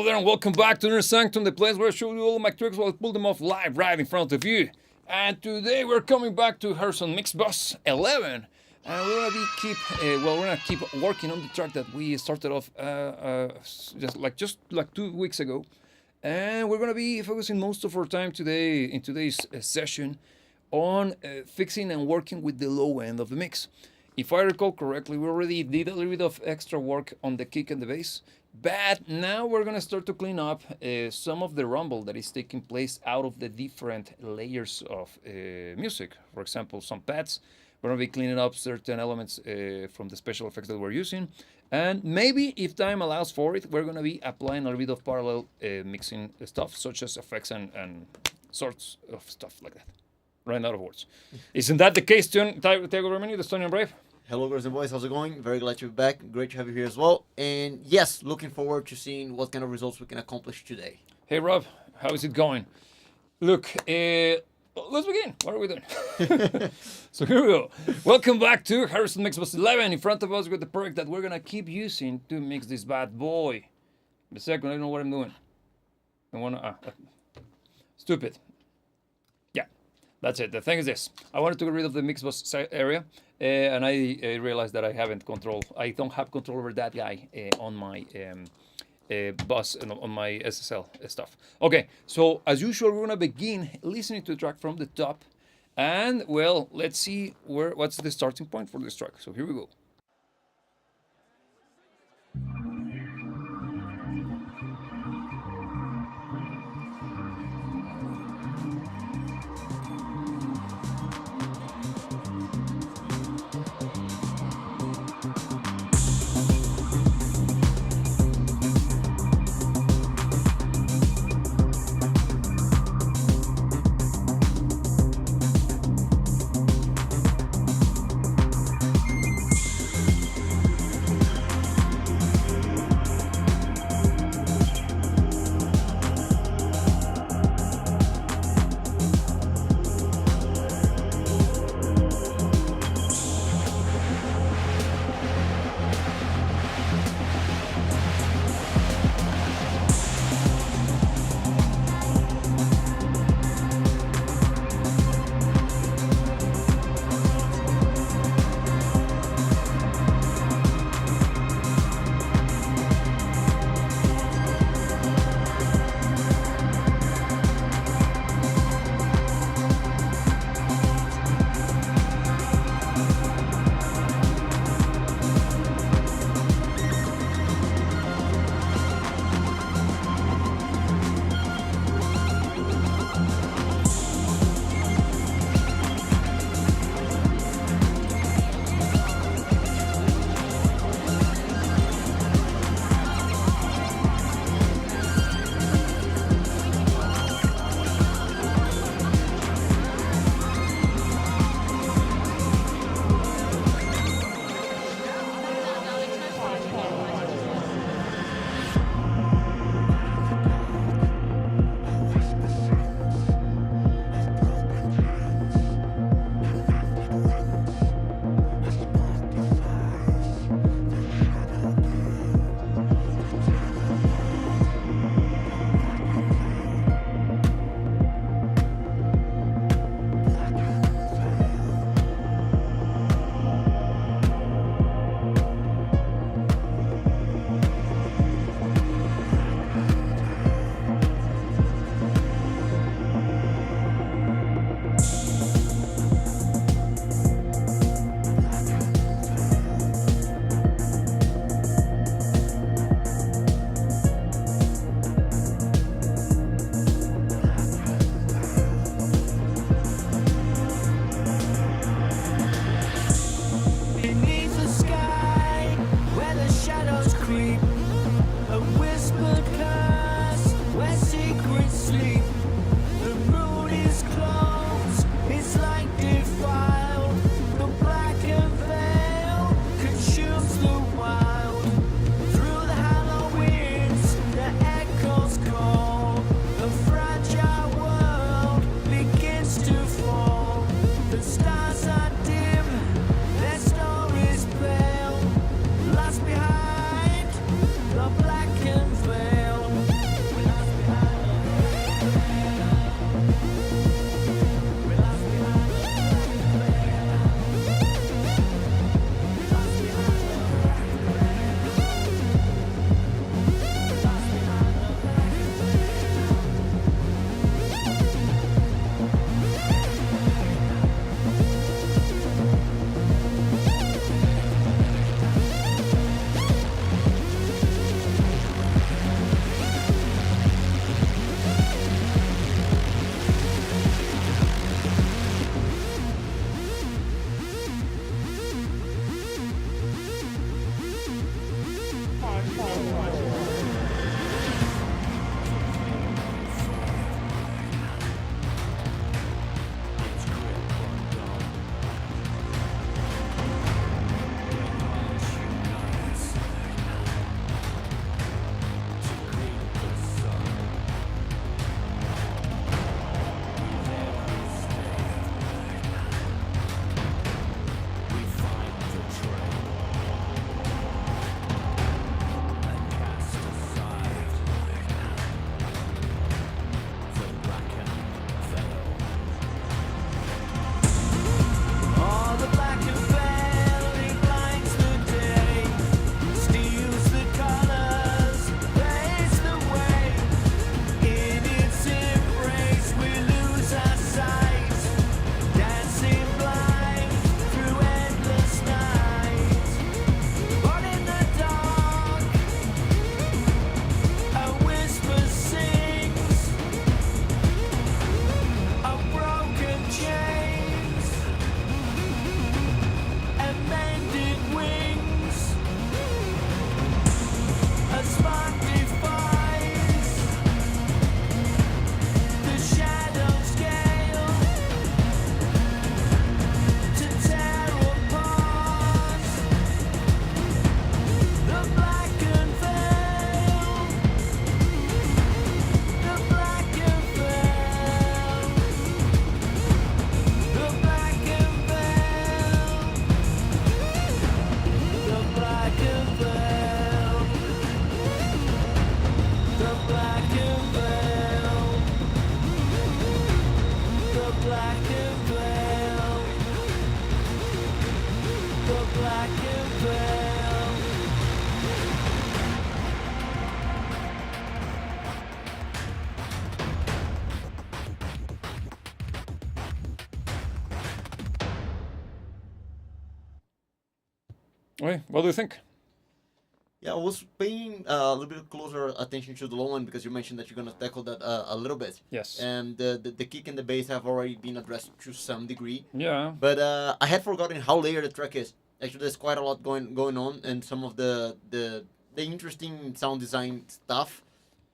Hello there and welcome back to Inner Sanctum, the place where I show you all my tricks while I pull them off live right in front of you. And today we're coming back to Harrison Mixbus 11. And we're gonna keep working on the track that we started off just like 2 weeks ago. And we're gonna be focusing most of our time today in today's session on fixing and working with the low end of the mix. If I recall correctly, we already did a little bit of extra work on the kick and the bass, but now we're gonna start to clean up some of the rumble that is taking place out of the different layers of music. For example, some pads. We're gonna be cleaning up certain elements from the special effects that we're using, and maybe if time allows for it, we're gonna be applying a little bit of parallel mixing stuff, such as effects and sorts of stuff like that. Right out of words. Isn't that the case, Tiago Remini, the Estonian Brave? Hello, girls and boys. How's it going? Very glad to be back. Great to have you here as well. And yes, looking forward to seeing what kind of results we can accomplish today. Hey, Rob, how is it going? Look, let's begin. What are we doing? So here we go. Welcome back to Harrison Mixbus 11. In front of us, we got the product that we're going to keep using to mix this bad boy. In a second, I don't know what I'm doing. I want to... stupid. Yeah, that's it. The thing is this. I wanted to get rid of the Mixbus area. And I realized that I don't have control over that guy on my bus and on my SSL stuff. Okay, so as usual, we're gonna begin listening to the track from the top, and well, let's see what's the starting point for this track. So here we go. The black and brown. The black and brown. The black and brown. Wait, what do you think? Yeah, I was paying a little bit closer attention to the low end because you mentioned that you're gonna tackle that a little bit. Yes. And the kick and the bass have already been addressed to some degree. Yeah. But I had forgotten how layered the track is. Actually, there's quite a lot going on, and some of the interesting sound design stuff,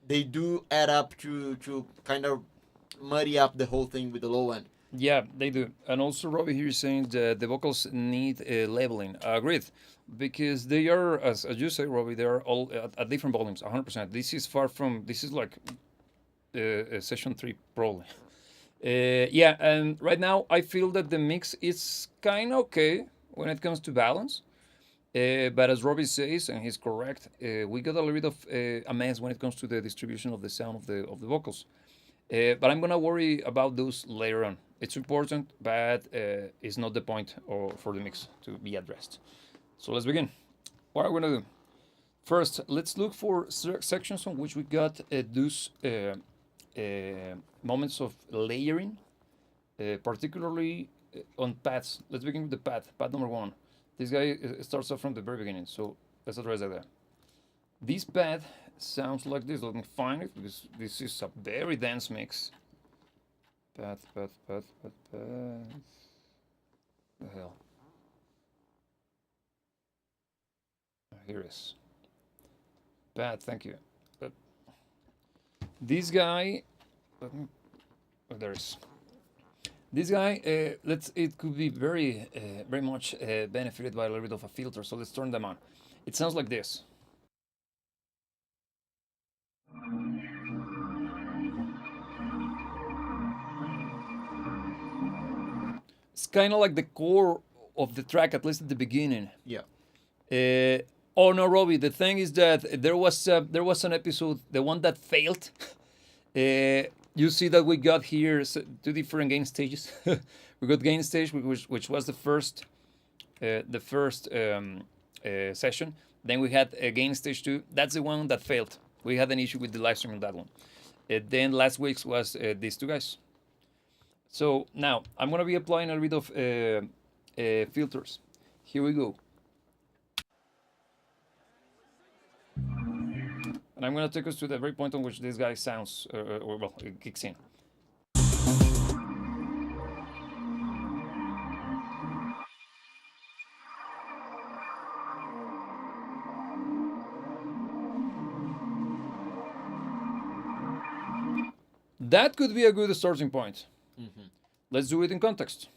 they do add up to kind of muddy up the whole thing with the low end. Yeah, they do. And also, Robbie here is saying that the vocals need labeling. Agreed. Because they are, as you say, Robbie, they are all at different volumes, 100%. This is far from, this is like session 3, probably. Yeah, and right now I feel that the mix is kind of okay when it comes to balance. But as Robbie says, and he's correct, we got a little bit of a mess when it comes to the distribution of the sound of the vocals. But I'm gonna worry about those later on. It's important, but it's not the point for the mix to be addressed. So let's begin. What are we gonna do? First, let's look for sections on which we got those moments of layering, particularly on pads. Let's begin with the pad. Pad number 1. This guy starts off from the very beginning, so let's address that there. This pad sounds like this. Let me find it because this is a very dense mix. Pad. The hell. Here it is. Pad, thank you. But this guy, let me, oh, there is. This guy, it could be very much benefited by a little bit of a filter. So let's turn them on. It sounds like this. It's kind of like the core of the track, at least at the beginning. Yeah. Oh no, Robbie. The thing is that there was an episode, the one that failed. You see that we got here 2 different gain stages. We got gain stage, which was the first session. Then we had a gain stage 2. That's the one that failed. We had an issue with the live stream on that one. Then last week's was these 2 guys. So now I'm gonna be applying a bit of filters. Here we go. And I'm gonna take us to the very point on which this guy sounds, it kicks in. That could be a good starting point. Mm-hmm. Let's do it in context.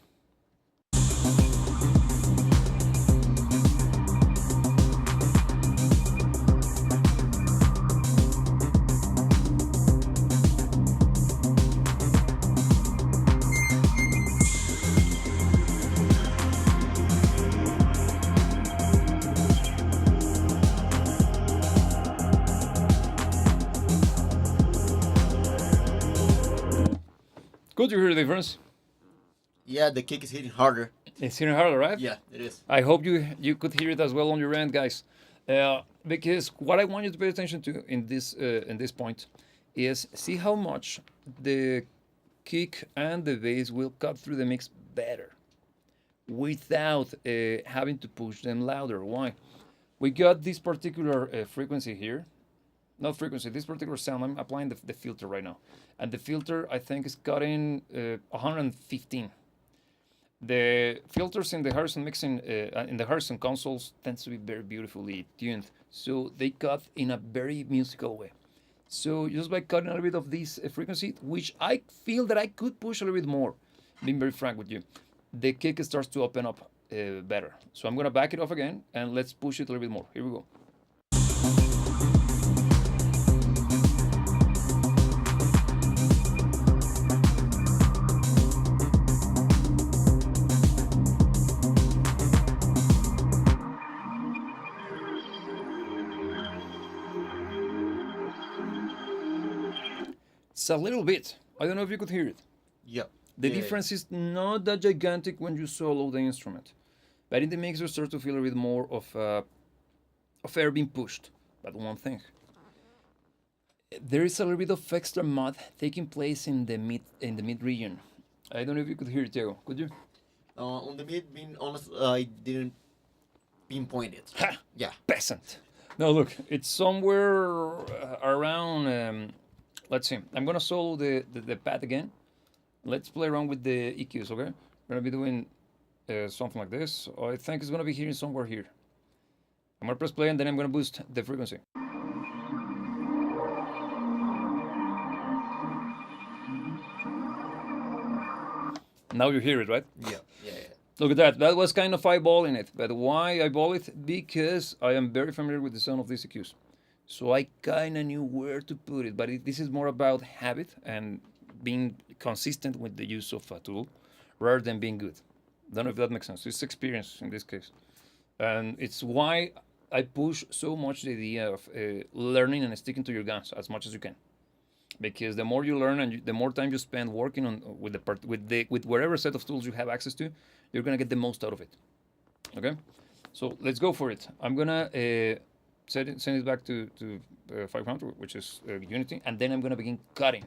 Could you hear the difference? Yeah, the kick is hitting harder. It's hitting harder, right? Yeah, it is. I hope you could hear it as well on your end, guys. Because what I want you to pay attention to in this point is see how much the kick and the bass will cut through the mix better without having to push them louder. Why? We got this particular frequency here. Not frequency, this particular sound. I'm applying the filter right now. And the filter, I think, is cutting 115. The filters in the Harrison mixing, in the Harrison consoles, tends to be very beautifully tuned. So they cut in a very musical way. So just by cutting a little bit of this frequency, which I feel that I could push a little bit more, being very frank with you, the kick starts to open up better. So I'm going to back it off again, and let's push it a little bit more. Here we go. It's a little bit. I don't know if you could hear it. Yeah. The Yeah. difference is not that gigantic when you solo the instrument, but in the mix you start to feel a bit more of air being pushed. But one thing, there is a little bit of extra mud taking place in the mid region. I don't know if you could hear it, Diego. Could you? On the mid, being honest, I didn't pinpoint it. Ha! Yeah. Peasant. No, look, it's somewhere around. Let's see. I'm gonna solo the pad again. Let's play around with the EQs, okay? We're gonna be doing something like this. I think it's gonna be here somewhere here. I'm gonna press play and then I'm gonna boost the frequency. Now you hear it, right? Yeah. Yeah. Look at that. That was kind of eyeballing it. But why eyeball it? Because I am very familiar with the sound of these EQs. So I kind of knew where to put it. But this is more about habit and being consistent with the use of a tool rather than being good. Don't know if that makes sense. It's experience in this case. And it's why I push so much the idea of learning and sticking to your guns as much as you can. Because the more you learn and the more time you spend working on with whatever set of tools you have access to, you're gonna get the most out of it. Okay, so let's go for it. I'm gonna send it back to 500, which is Unity, and then I'm gonna begin cutting.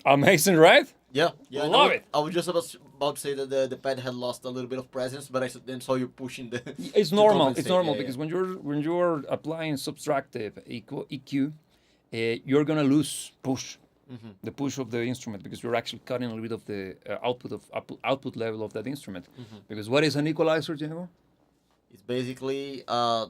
Amazing, right? Yeah. Yeah. and Love I, it. I was just about to say that the pad had lost a little bit of presence, but then saw you pushing the. It's to normal. compensate. It's normal Yeah, because yeah. when you're applying subtractive EQ, you're gonna lose push, the push of the instrument because you're actually cutting a little bit of the output level of that instrument. Because what is an equalizer, Diego? It's basically a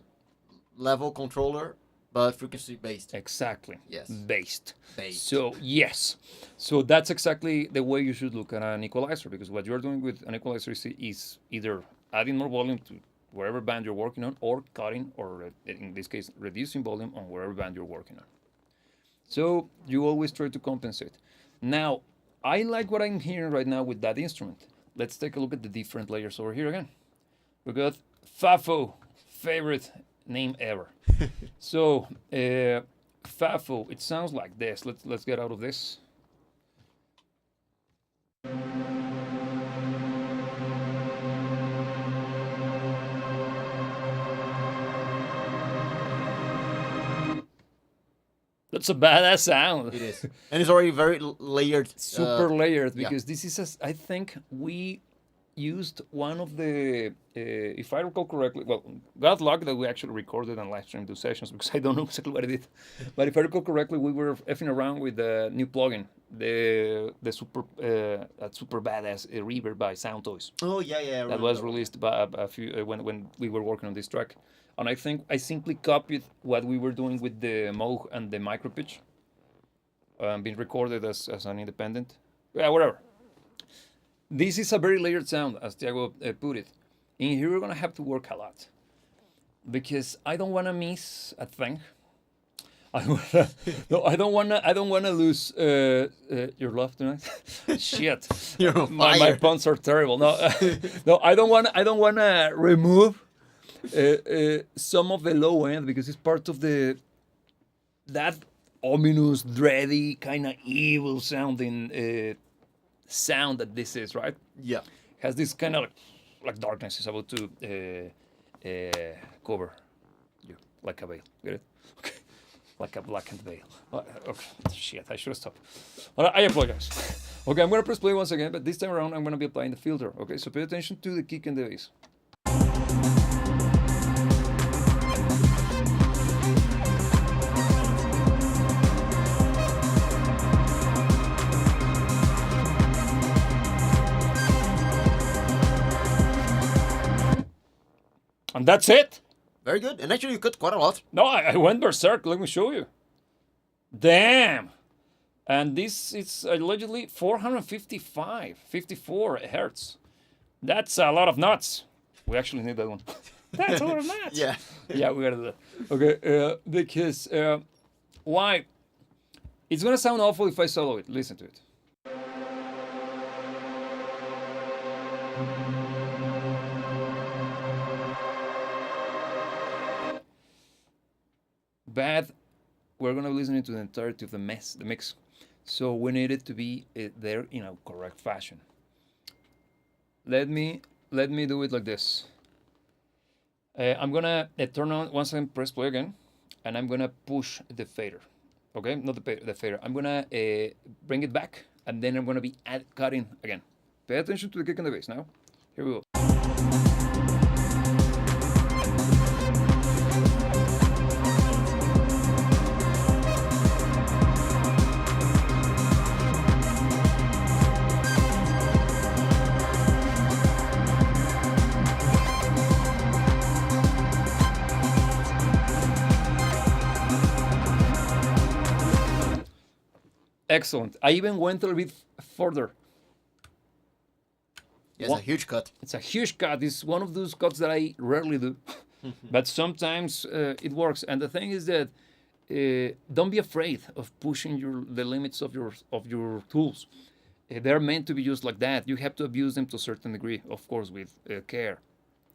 level controller, but frequency based. Exactly. Yes. Based. Based. So yes. So that's exactly the way you should look at an equalizer because what you're doing with an equalizer is either adding more volume to wherever band you're working on, or cutting, or in this case, reducing volume on wherever band you're working on. So you always try to compensate. Now, I like what I'm hearing right now with that instrument. Let's take a look at the different layers over here again. We got Fafo, favorite name ever. So Fafo, it sounds like this. Let's get out of this. That's a badass sound. It is, and it's already very layered. Super layered yeah. because this is, I think we used one of the, if I recall correctly, well, got luck that we actually recorded and live streamed those sessions because I don't know exactly what I did. But if I recall correctly, we were effing around with the new plugin, the super that super badass reverb by Sound Toys. Oh yeah, yeah. I That remember was that. released by a few when we were working on this track, and I think I simply copied what we were doing with the Moog and the micro pitch, being recorded as an independent. Yeah, whatever. This is a very layered sound, as Thiago put it. In here, we're gonna have to work a lot because I don't wanna miss a thing. I don't wanna lose your love tonight. Shit, You're on my fire. puns are terrible. No, no, I don't wanna remove some of the low end because it's part of that ominous, dready, kind of evil sounding sound that this is, right? Yeah. Has this kind of like darkness is about to cover you like a veil. Get it? Okay. Like a blackened veil. Okay. Shit, I should have stopped. I apologize. Okay, I'm gonna press play once again, but this time around I'm gonna be applying the filter. Okay, so pay attention to the kick and the bass. And that's it. Very good. And actually, you cut quite a lot. No, I went berserk. Let me show you. Damn. And this is allegedly 54 hertz. That's a lot of nuts. We actually need that one. That's our match. Yeah. Yeah, we gotta do that. Okay, because why? It's gonna sound awful if I solo it. Listen to it. But we're gonna be listening to the entirety of the mix. So we need it to be there in a correct fashion. Let me do it like this. I'm gonna turn on once I press play again, and I'm gonna push the fader. Okay, not the fader. I'm gonna bring it back, and then I'm gonna be cutting again. Pay attention to the kick and the bass now. Here we go. Excellent. I even went a little bit further. Yeah, it's a huge cut. It's a huge cut. It's one of those cuts that I rarely do, but sometimes it works. And the thing is that don't be afraid of pushing the limits of your tools. They're meant to be used like that. You have to abuse them to a certain degree, of course, with care.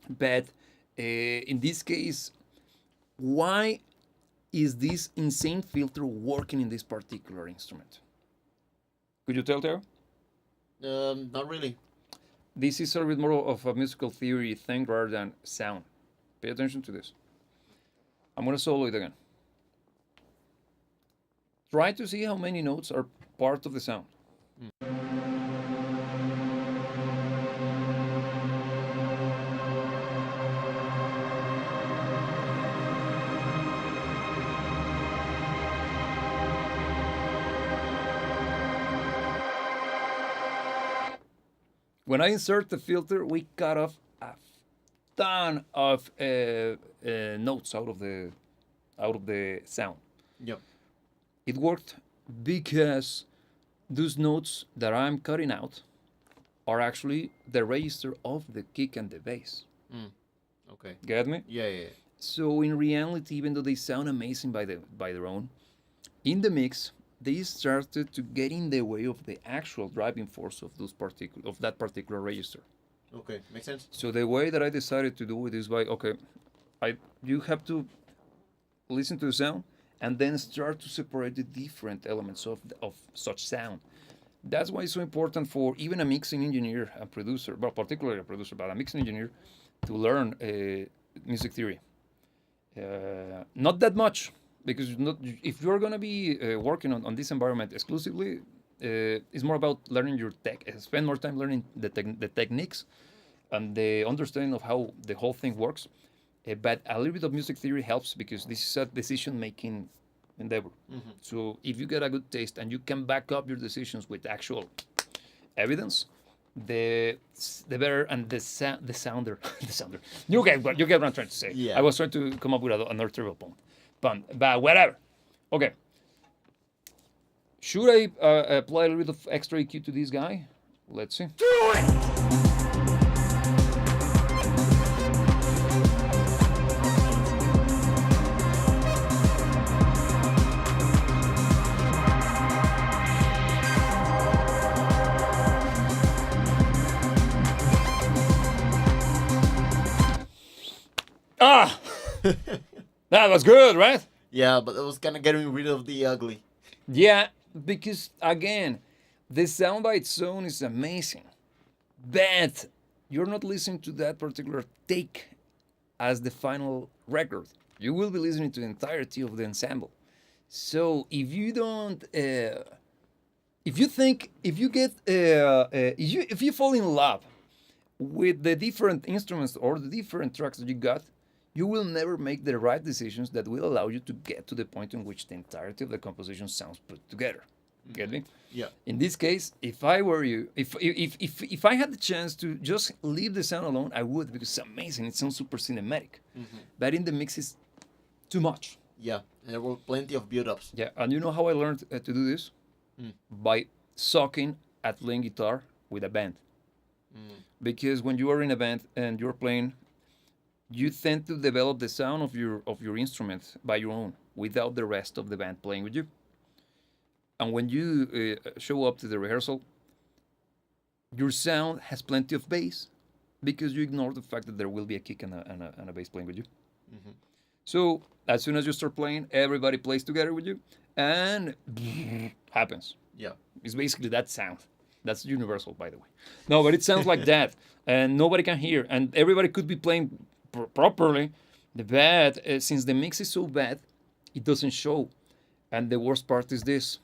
But in this case, why is this insane filter working in this particular instrument? Could you tell, Theo? Not really. This is a bit more of a musical theory thing rather than sound. Pay attention to this. I'm going to solo it again. Try to see how many notes are part of the sound. When I insert the filter, we cut off a ton of notes out of the sound. Yep. It worked because those notes that I'm cutting out are actually the register of the kick and the bass. Okay. Get me? Yeah. So in reality, even though they sound amazing by their own, in the mix they started to get in the way of the actual driving force of that particular register. Okay, makes sense. So the way that I decided to do it is by you have to listen to the sound and then start to separate the different elements of such sound. That's why it's so important for even a mixing engineer, a producer, well, particularly a producer, but a mixing engineer, to learn music theory. Not that much, because if you're going to be working on this environment exclusively, it's more about learning your tech. Spend more time learning the techniques and the understanding of how the whole thing works. But a little bit of music theory helps because this is a decision-making endeavor. Mm-hmm. So if you get a good taste and you can back up your decisions with actual evidence, the better, and the sounder. You get what I'm trying to say. Yeah. I was trying to come up with another triple pun, but whatever. Okay. Should I apply a little bit of extra EQ to this guy? Let's see. Do it! Ah! That was good, right? Yeah, but it was kind of getting rid of the ugly. Yeah, because again, the sound by its own is amazing. But you're not listening to that particular take as the final record. You will be listening to the entirety of the ensemble. So if you don't, if you fall in love with the different instruments or the different tracks that you got, you will never make the right decisions that will allow you to get to the point in which the entirety of the composition sounds put together. Get me? Yeah. In this case, if I were you, if I had the chance to just leave the sound alone, I would, because it's amazing. It sounds super cinematic. Mm-hmm. But in the mix, it's too much. Yeah, and there were plenty of build-ups. Yeah, and you know how I learned to do this? By sucking at playing guitar with a band. Because when you are in a band and you're playing, you tend to develop the sound of your instrument by your own, without the rest of the band playing with you. And when you show up to the rehearsal, your sound has plenty of bass because you ignore the fact that there will be a kick and a bass playing with you. So as soon as you start playing, everybody plays together with you, and happens. Yeah. It's basically that sound. That's universal, by the way. No, but it sounds like that, and nobody can hear, and everybody could be playing properly. The bad, since the mix is so bad, it doesn't show. And the worst part is this: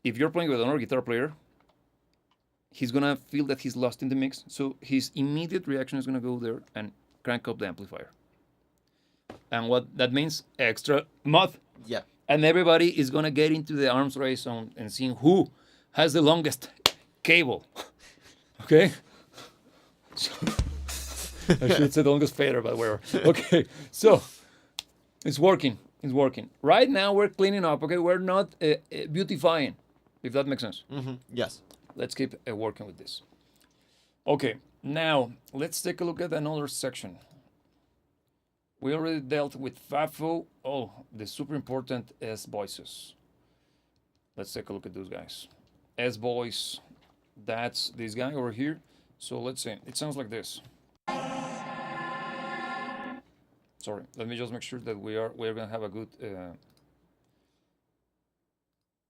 if you're playing with another guitar player, he's gonna feel that he's lost in the mix, so his immediate reaction is gonna go there and crank up the amplifier. And what that means, extra mod. Yeah. And everybody is gonna get into the arms race on and seeing who has the longest cable. Okay? So, I should say the longest fader, but whatever. Okay, so it's working. It's working. Right now we're cleaning up. Okay, we're not beautifying, if that makes sense. Yes. Let's keep working with this. Okay, now let's take a look at another section. We already dealt with FAFO. Oh, the super important S voices. Let's take a look at those guys. S voice, that's this guy over here. So let's see. It sounds like this. Sorry, let me just make sure that we're gonna have a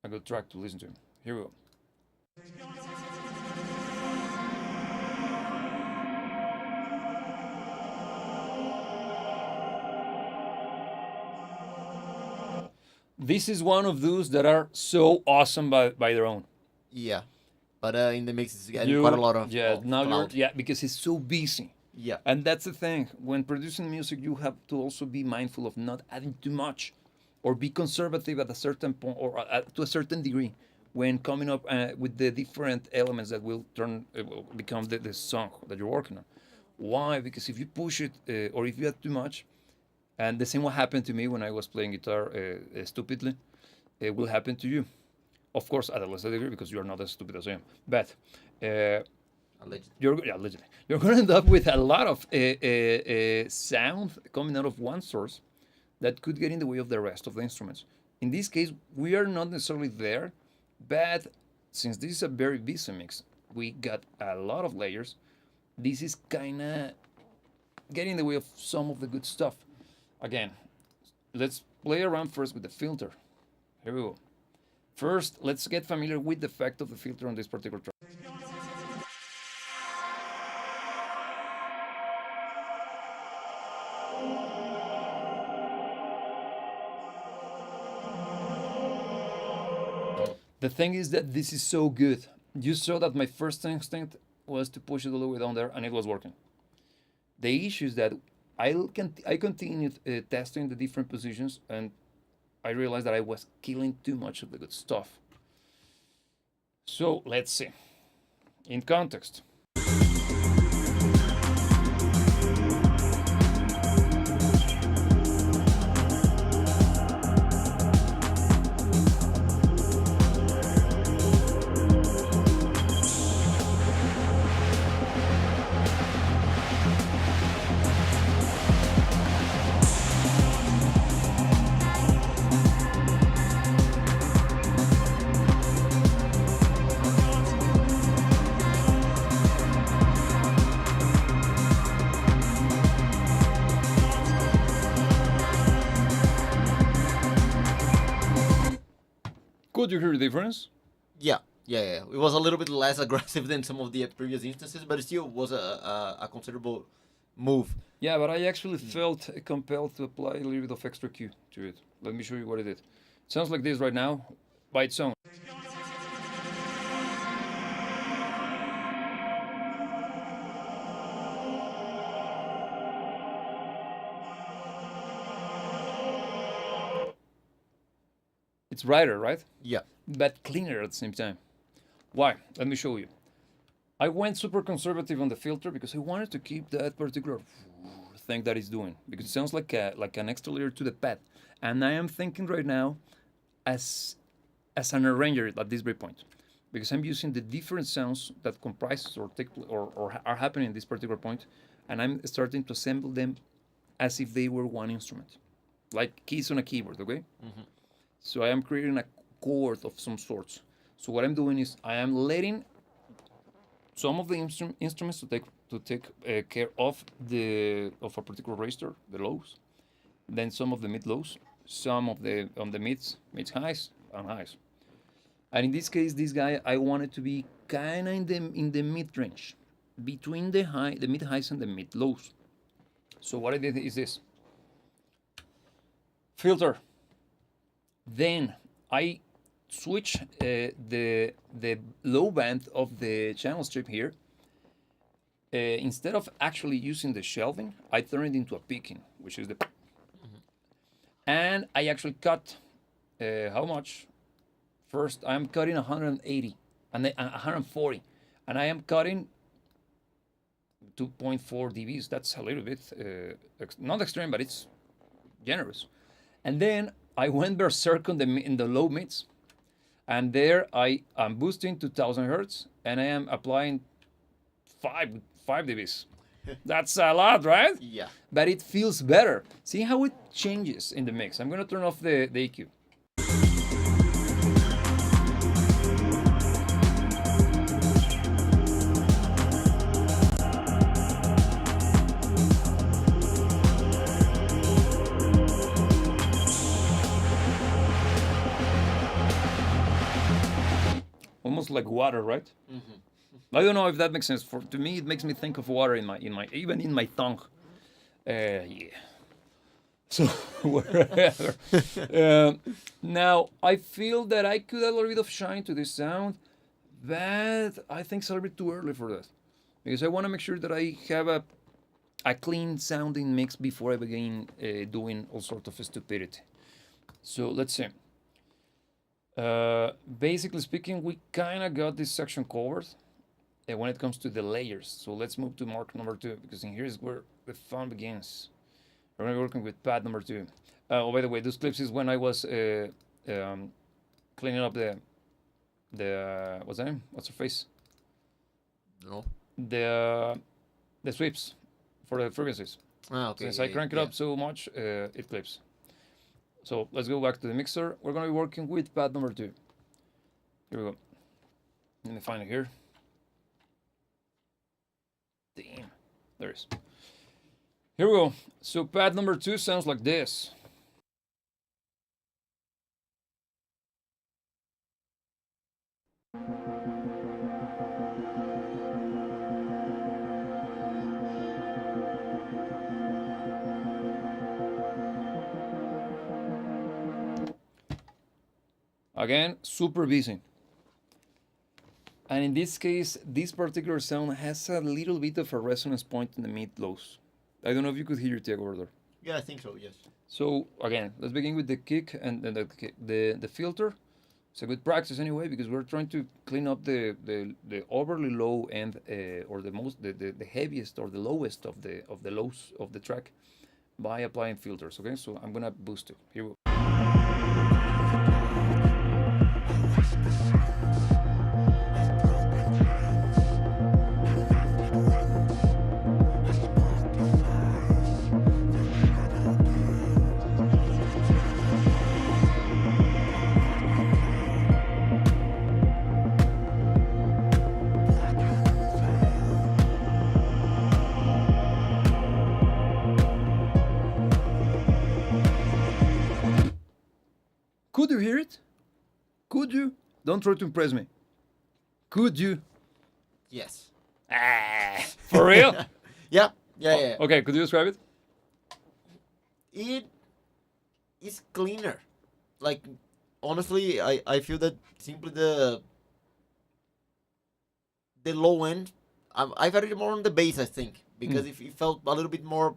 good track to listen to. Here we go. This is one of those that are so awesome by their own. Yeah. But in the mix, it's getting quite a lot of now cloud. because it's so busy. Yeah. And that's the thing. When producing music, you have to also be mindful of not adding too much, or be conservative at a certain point, or to a certain degree, when coming up with the different elements that will become the song that you're working on. Why? Because if you push it, or if you add too much, and the same what happened to me when I was playing guitar stupidly, it will happen to you. Of course, at a lesser degree, because you are not as stupid as I am. But allegedly. You're going to end up with a lot of sound coming out of one source that could get in the way of the rest of the instruments. In this case, we are not necessarily there, but since this is a very busy mix, we got a lot of layers. This is kind of getting in the way of some of the good stuff. Again, let's play around first with the filter. Here we go. First, let's get familiar with the effect of the filter on this particular track. The thing is that this is so good. You saw that my first instinct was to push it all the way down there, and it was working. The issue is that I continued testing the different positions, and I realized that I was killing too much of the good stuff. So let's see. In context. Could you hear the difference? Yeah. It was a little bit less aggressive than some of the previous instances, but it still was a considerable move. Yeah, but I actually felt compelled to apply a little bit of extra Q to it. Let me show you what it did. It sounds like this right now, by its own. It's brighter, right? Yeah. But cleaner at the same time. Why? Let me show you. I went super conservative on the filter because I wanted to keep that particular thing that it's doing, because it sounds like an extra layer to the pad. And I am thinking right now as an arranger at this very point. because I'm using the different sounds that comprise or or are happening in this particular point, and I'm starting to assemble them as if they were one instrument, like keys on a keyboard. Okay. So I am creating a chord of some sorts. So what I'm doing is I am letting some of the instruments to take care of a particular register, the lows, then some of the mid lows, some of the on the mids highs and highs. And in this case, this guy I wanted to be kind of in the mid range, between the mid highs and the mid lows. So what I did is this: filter. Then I switch the low band of the channel strip here. Instead of actually using the shelving, I turn it into a picking, which is the. And I actually cut how much? First, I'm cutting 180 and then 140, and I am cutting 2.4 dBs. That's a little bit not extreme, but it's generous. And then I went berserk in the low mids, and there I am boosting to 1000 hertz, and I am applying 5 dBs. That's a lot, right? Yeah. But it feels better. See how it changes in the mix. I'm gonna turn off the EQ. Almost like water, right? I don't know if that makes sense. To me, it makes me think of water even in my tongue. Yeah. So wherever. Now I feel that I could add a little bit of shine to this sound, but I think it's a little bit too early for that, because I want to make sure that I have a clean sounding mix before I begin doing all sorts of stupidity. So let's see. Basically speaking, we kind of got this section covered when it comes to the layers. So let's move to mark number 2, because in here is where the fun begins. We're going to be working with pad number 2. Oh, by the way, those clips is when I was cleaning up the what's the name? What's her face? No. The sweeps for the frequencies. Ah, okay. Since I crank it up so much, it clips. So let's go back to the mixer. We're going to be working with pad number 2. Here we go. Let me find it here. Damn. There it is. Here we go. So pad number 2 sounds like this. Again, super busy. And in this case, this particular sound has a little bit of a resonance point in the mid lows. I don't know if you could hear it over there. Yeah, I think so. Yes. So again, let's begin with the kick and the filter. It's a good practice anyway, because we're trying to clean up the overly low end or the heaviest or the lowest of the lows of the track by applying filters. Okay, so I'm gonna boost it. Here we go. Could you hear it? Could you? Don't try to impress me. Could you? Yes. For real? Yeah. Yeah. Okay, could you describe it? It is cleaner. Like, honestly, I feel that simply the low end, I've heard it more on the bass, I think, because it felt a little bit more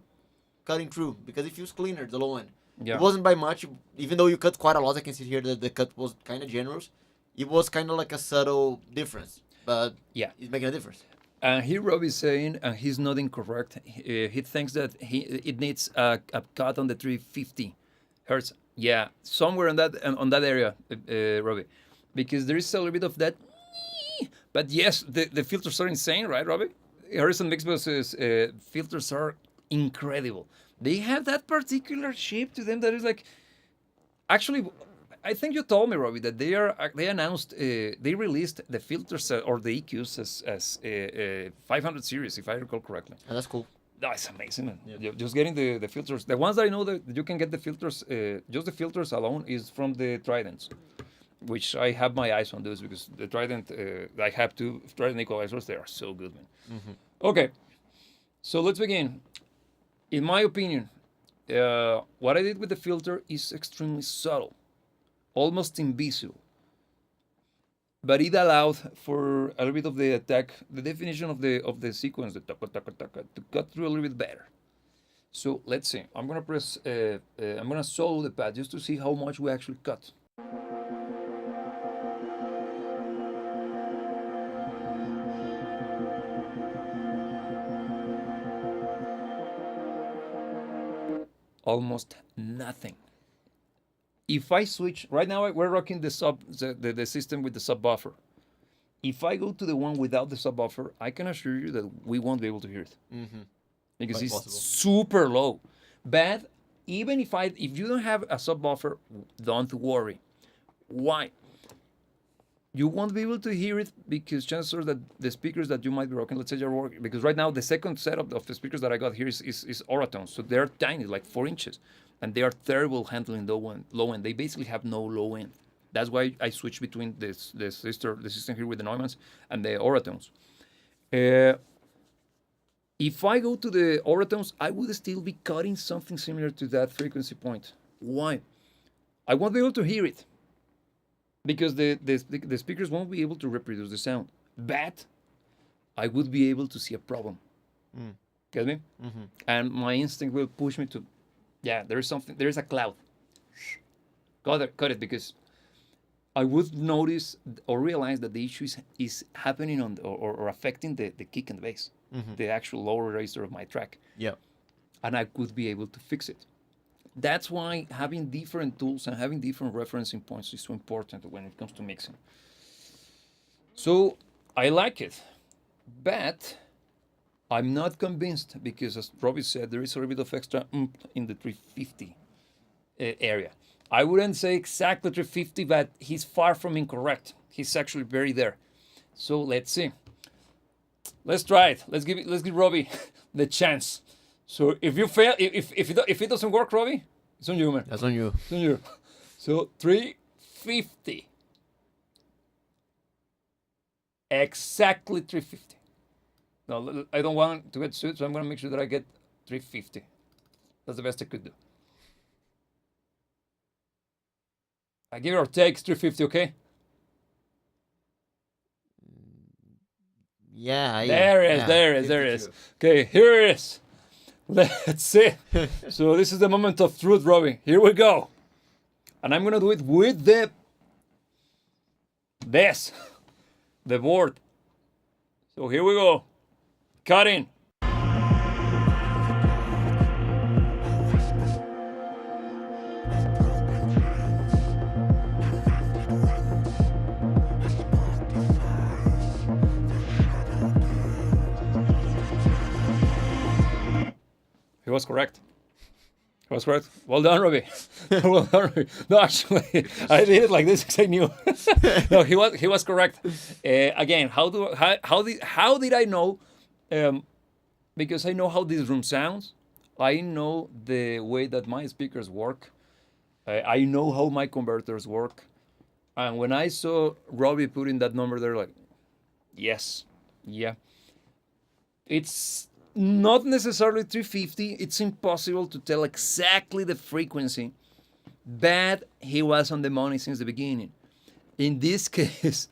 cutting through, because it feels cleaner, the low end. Yeah. It wasn't by much, even though you cut quite a lot. I can see here that the cut was kind of generous. It was kind of like a subtle difference, but Yeah. it's making a difference. And here Rob is saying, and he's not incorrect, he thinks that it needs a cut on the 350 hertz. Yeah, somewhere on that area, Robbie, because there is a little bit of that But yes, the filters are insane, right, Robbie? Harrison Mixbus's filters are incredible. They have that particular shape to them that is like, actually, I think you told me, Robbie, that they announced they released the filters or the EQs as 500 series, if I recall correctly. Oh, that's cool. That's amazing, man. Just getting the filters. The ones that I know that you can get the filters, just the filters alone is from the Tridents, which I have my eyes on those because the Trident, I have two Trident equalizers. They are so good, man. Okay, so let's begin. In my opinion, what I did with the filter is extremely subtle, almost invisible. But it allowed for a little bit of the attack, the definition of the sequence, the taka taka taka, to cut through a little bit better. So let's see. I'm gonna press. I'm gonna solo the pad just to see how much we actually cut. Almost nothing. If I switch right now, we're rocking the system with the subwoofer. If I go to the one without the subwoofer, I can assure you that we won't be able to hear it because Quite it's possible. super low. But even if you don't have a subwoofer, don't worry. Why? You won't be able to hear it because chances are that the speakers that you might be rocking, let's say you're working, because right now the second setup of the speakers that I got here is Oratones, so they're tiny, like 4 inches, and they are terrible handling low end. They basically have no low end. That's why I switched between the system here with the Neumanns and the Oratones. If I go to the Oratones, I would still be cutting something similar to that frequency point. Why? I won't be able to hear it because the speakers won't be able to reproduce the sound. But I would be able to see a problem. Get me? And my instinct will push me to, there is a cloud. Cut it, because I would notice or realize that the issue is happening on or affecting the kick and the bass, the actual lower register of my track. Yeah. And I could be able to fix it. That's why having different tools and having different referencing points is so important when it comes to mixing. So I like it, but I'm not convinced because, as Robbie said, there is a little bit of extra in the 350 area. I wouldn't say exactly 350, but he's far from incorrect. He's actually very there. So let's see. Let's try it. Let's give Robbie the chance. So if you fail, if it doesn't work, Robbie, it's on you, man. That's on you. It's on you. So 350. Exactly 350. No, I don't want to get sued, so I'm going to make sure that I get 350. That's the best I could do. I give it or take 350, okay? Yeah. There it is. Okay, here it is. Let's see. So this is the moment of truth, Robbie. Here we go. And I'm going to do it with the board. So here we go. Cutting. He was correct. Well done, Robbie. Well done, Robbie. No, actually, I did it like this because I knew. No, he was correct. Again, how did I know? Because I know how this room sounds. I know the way that my speakers work. I know how my converters work. And when I saw Robbie putting that number there, like, yes, yeah, it's not necessarily 350. It's impossible to tell exactly the frequency, but he was on the money since the beginning. In this case,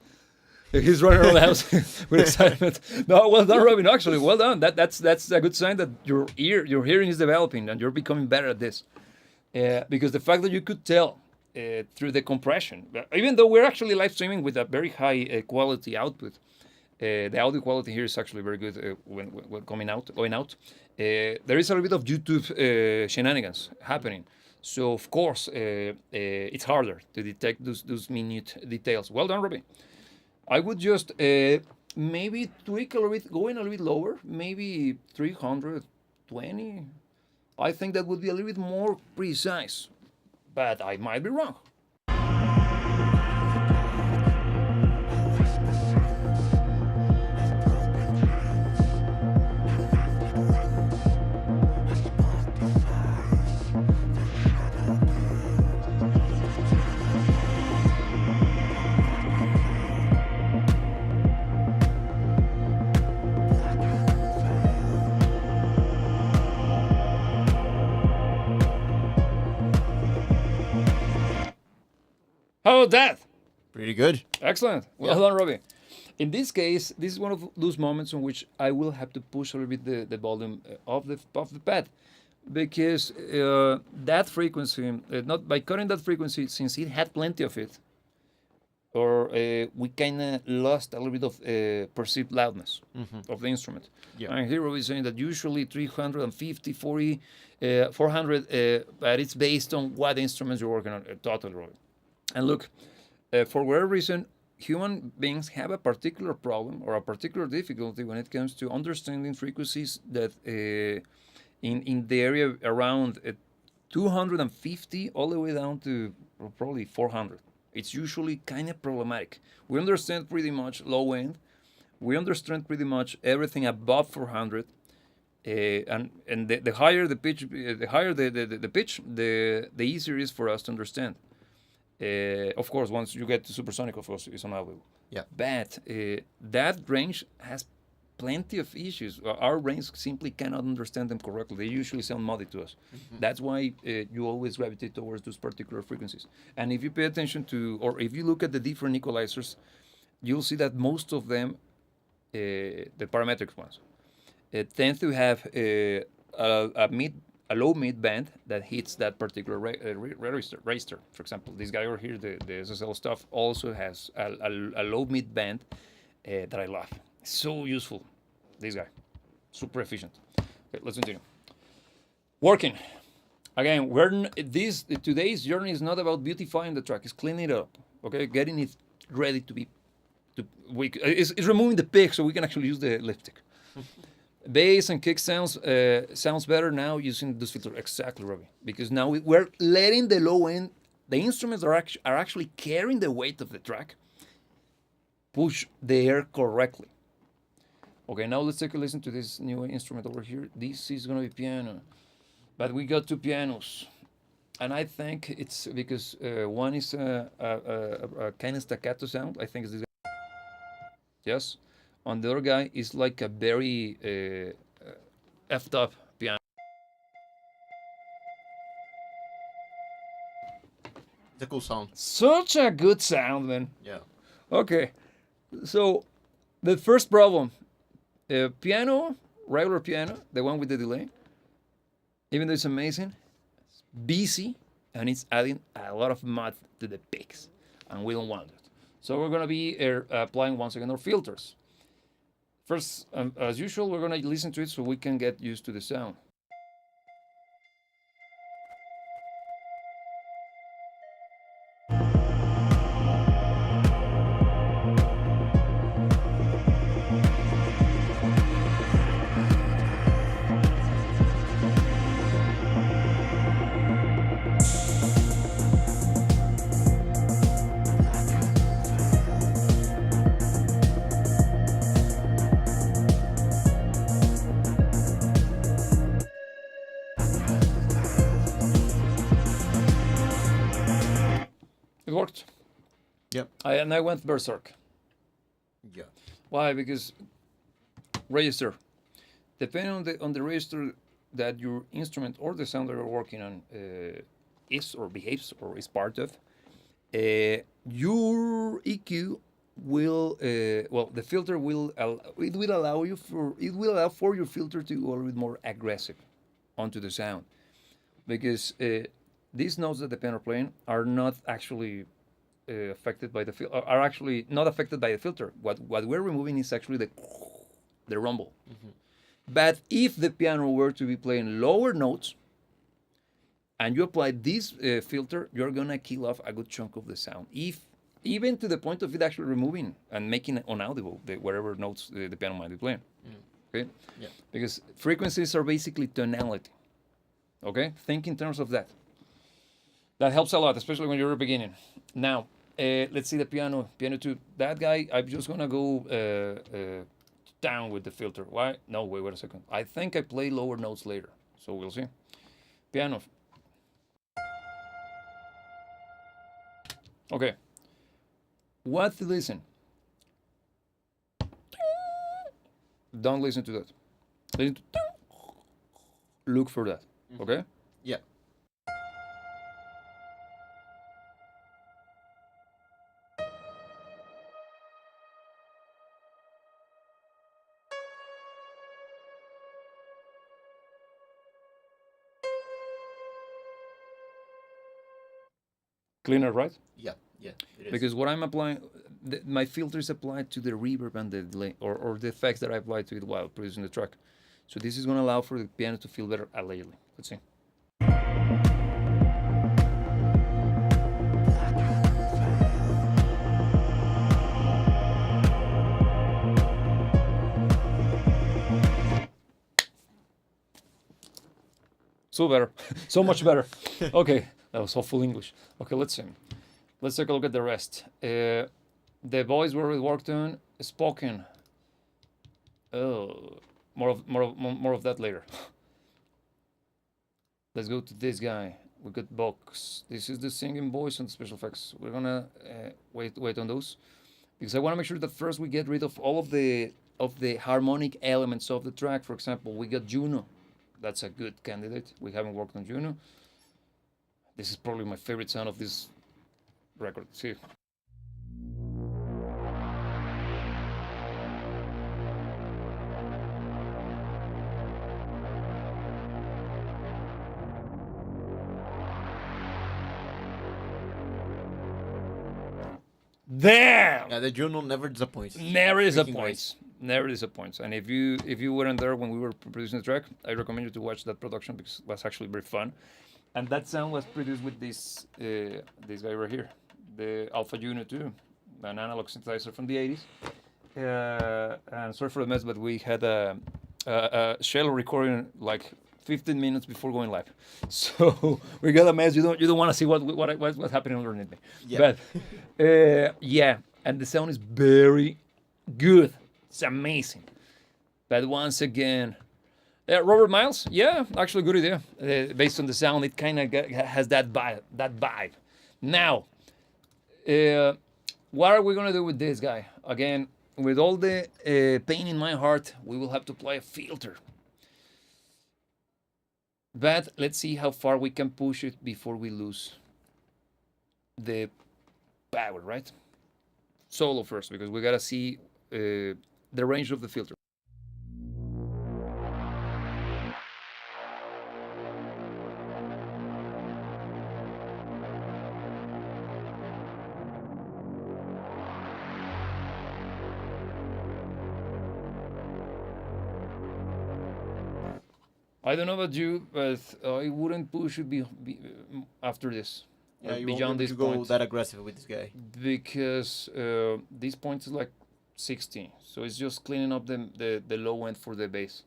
he's running around the house with excitement. No, well done, Robin. Actually, well done. That's a good sign that your hearing is developing and you're becoming better at this. Because the fact that you could tell through the compression, even though we're actually live streaming with a very high quality output, the audio quality here is actually very good when going out. There is a little bit of YouTube shenanigans happening. So, of course, it's harder to detect those minute details. Well done, Robin. I would just maybe tweak a little bit, going a little bit lower, maybe 320. I think that would be a little bit more precise, but I might be wrong. How about that? Pretty good. Excellent. Well done, Robbie. In this case, this is one of those moments in which I will have to push a little bit the volume of the pad, because that frequency, not by cutting that frequency, since it had plenty of it, or we kind of lost a little bit of perceived loudness of the instrument. Yeah. And here we're saying that usually 350, 40, 400, but it's based on what instruments you're working on, totally, Robbie. And look, for whatever reason, human beings have a particular problem or a particular difficulty when it comes to understanding frequencies that in the area around 250 all the way down to probably 400. It's usually kind of problematic. We understand pretty much low end. We understand pretty much everything above 400. And the higher the pitch, the pitch, the easier it is for us to understand. Of course, once you get to supersonic, of course, it's unavailable. Yeah. But that range has plenty of issues. Our brains simply cannot understand them correctly. They usually sound muddy to us. That's why you always gravitate towards those particular frequencies. And if you pay attention to, or if you look at the different equalizers, you'll see that most of them, the parametric ones, tend to have a low mid band that hits that particular register. For example, this guy over here, the SSL stuff, also has a low mid band that I love. So useful, this guy, super efficient. Okay, let's continue. Working. Again, today's journey is not about beautifying the track; it's cleaning it up. Okay, getting it ready to be. It's removing the pig so we can actually use the lipstick. Bass and kick sounds better now using this filter. Exactly, Robbie. Because now we're letting the low end, the instruments are actually carrying the weight of the track, push the air correctly. Okay, now let's take a listen to this new instrument over here. This is going to be piano. But we got two pianos. And I think it's because one is a kind of staccato sound. I think it's this guy. Yes. On the other guy is like a very effed up piano. It's a cool sound. Such a good sound, man. Yeah. Okay, so the first problem, piano, regular piano, the one with the delay, even though it's amazing, it's busy and it's adding a lot of mud to the picks, and we don't want it. So we're gonna be applying once again our filters. First, as usual, we're going to listen to it so we can get used to the sound. It worked. Yep. And I went berserk. Yeah. Why? Because register. Depending on the register that your instrument or the sound that you're working on is or behaves or is part of, your EQ will the filter will allow for your filter to go a little bit more aggressive onto the sound, because these notes that the piano are playing are not actually affected by the are actually not affected by the filter. What we're removing is actually the rumble. But if the piano were to be playing lower notes and you apply this filter, you're gonna kill off a good chunk of the sound. If even to the point of it actually removing and making it unaudible whatever notes the piano might be playing. Okay? Yeah. Because frequencies are basically tonality. Okay? Think in terms of that. That helps a lot, especially when you're beginning. Now, let's see the piano 2. That guy, I'm just gonna go down with the filter. Why? No, wait a second. I think I play lower notes later, so we'll see. Piano. Okay. What to listen? Don't listen to that. Listen to. Look for that. Okay? Yeah. Cleaner, right? Yeah. Yeah. It is. Because what I'm applying, my filter is applied to the reverb and the delay, or the effects that I apply to it while producing the track. So this is going to allow for the piano to feel better lately. Let's see. So better, so much better. Okay, that was awful English. Okay, let's see. Let's take a look at the rest. The voice where we worked on spoken. Oh, more of that later. Let's go to this guy. We got box. This is the singing voice and special effects. We're gonna wait on those because I want to make sure that first we get rid of all of the harmonic elements of the track. For example, we got Juno. That's a good candidate. We haven't worked on Juno. This is probably my favorite sound of this record. See. Damn! Yeah, the Juno never disappoints. Never Freaking disappoints. Never disappoints. And if you weren't there when we were producing the track, I recommend you to watch that production because it was actually very fun. And that sound was produced with this guy right here, the Alpha Juno 2, an analog synthesizer from the 80s. And sorry for the mess, but we had a shallow recording like 15 minutes before going live. So we got a mess. You don't want to see what's happening underneath me. Yeah. But yeah, and the sound is very good. It's amazing. But once again, Robert Miles, yeah, actually good idea. Based on the sound, it kind of has that vibe. Now, what are we gonna do with this guy? Again, with all the pain in my heart, we will have to apply a filter. But let's see how far we can push it before we lose the power, right? Solo first, because we gotta see the range of the filter. I don't know about you, but I wouldn't push it after this. Yeah, you beyond won't this go point. that aggressive with this guy. Because this point is like 60, so it's just cleaning up the low end for the bass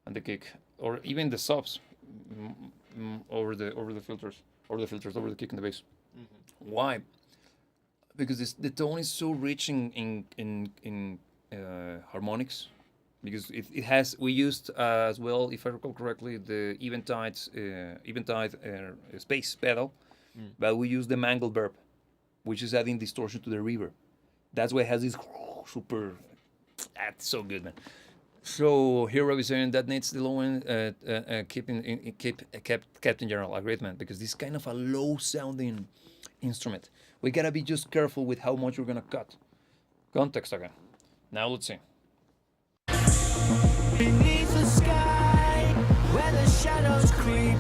and the kick, or even the subs over the filters, over the kick and the bass. Mm-hmm. Why? Because the tone is so rich in harmonics. Because it has, we used as well, if I recall correctly, the Eventide space pedal, but we used the mangled verb, which is adding distortion to the reverb. That's why it has this super. That's so good, man. So here I was saying that needs the low end kept in general. A great man, because this is kind of a low sounding instrument. We gotta be just careful with how much we're gonna cut. Context again. Now let's see. Beneath the sky, where the shadows creep,